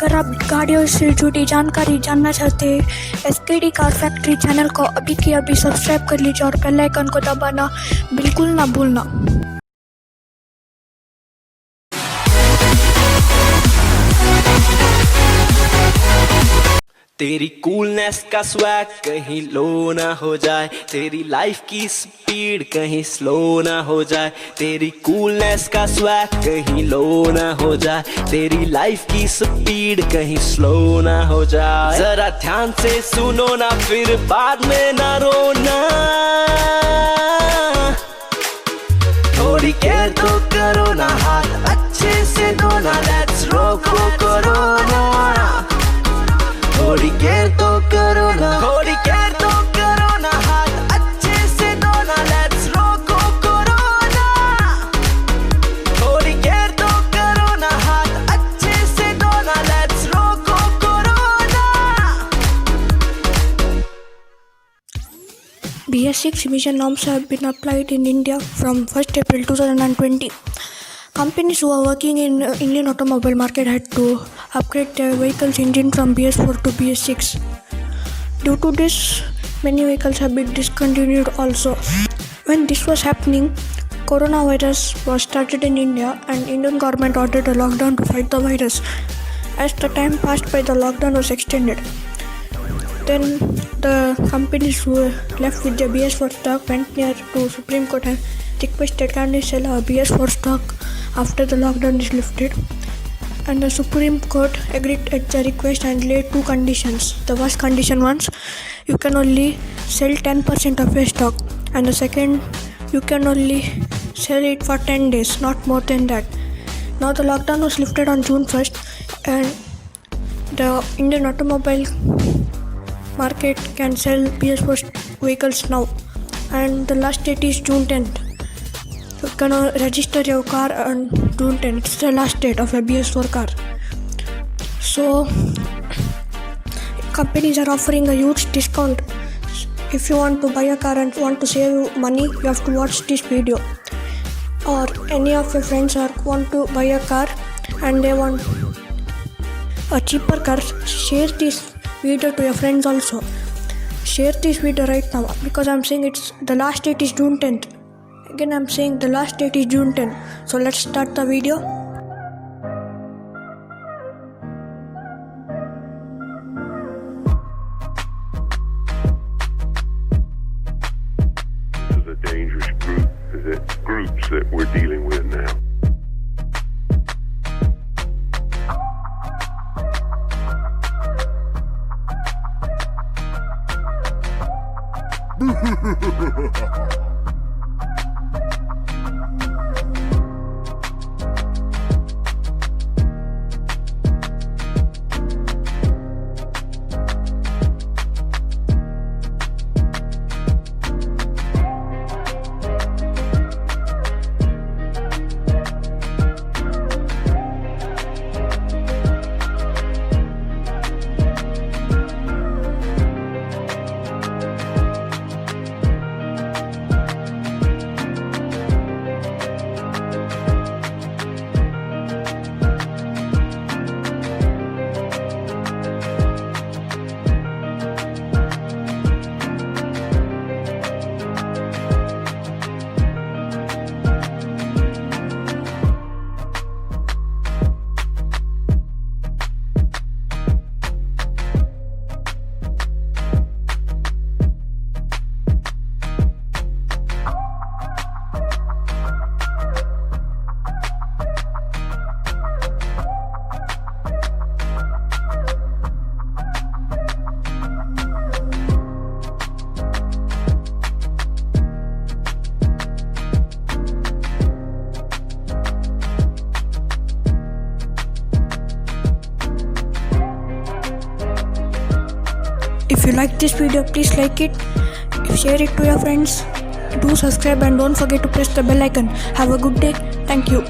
अगर आप गाड़ियों से जुड़ी जानकारी जानना चाहते हैं, SKD कार फैक्ट्री चैनल को अभी के अभी सब्सक्राइब कर लीजिए और बेल आइकन को दबाना बिल्कुल ना भूलना। तेरी कूलनेस का स्वैग कहीं लो ना हो जाए, तेरी लाइफ की स्पीड कहीं स्लो ना हो जाए। तेरी कूलनेस का स्वैग कहीं लो ना हो जाए, तेरी लाइफ की स्पीड कहीं स्लो ना हो जाए। जरा ध्यान से सुनो ना, फिर बाद में ना रोना। थोड़ी केयर तो करो ना, हाथ अच्छे से धोना। लेट्स रोको कोरोना। थोड़ी केयर तो करो ना, थोड़ी केयर तो करो ना, हाथ अच्छे से धोना। लेट्स रोको कोरोना। थोड़ी केयर तो करो ना, हाथ अच्छे से धोना। लेट्स रोको corona. BS6 emission norms have been applied in India from 1st April 2020. Companies who are working in Indian automobile market had to upgrade their vehicles engine from BS4 to BS6. Due to this, many vehicles have been discontinued also. When this was happening, coronavirus was started in India and Indian government ordered a lockdown to fight the virus. As the time passed by, the lockdown was extended. Then the companies who were left with their BS4 stock went near to Supreme Court and requested, can they sell our BS4 stock after the lockdown is lifted? And the Supreme Court agreed at the request and laid two conditions. The first condition was, you can only sell 10% of your stock, and the second, you can only sell it for 10 days, not more than that. Now the lockdown was lifted on June 1st and the Indian automobile market can sell BS4 vehicles now, and the last date is June 10th. You can register your car on June 10th. It's the last date of a BS4 car. So companies are offering a huge discount. If you want to buy a car and want to save money, you have to watch this video. Or any of your friends want to buy a car and they want a cheaper car, share this video to your friends also. Share this video right now, because I'm saying it's the last date is June 10th. Again, I'm saying the last date is June 10th. So let's start the video. This is a dangerous groups that we're dealing with now. If you like this video, please like it, share it to your friends, do subscribe and don't forget to press the bell icon. Have a good day. Thank you.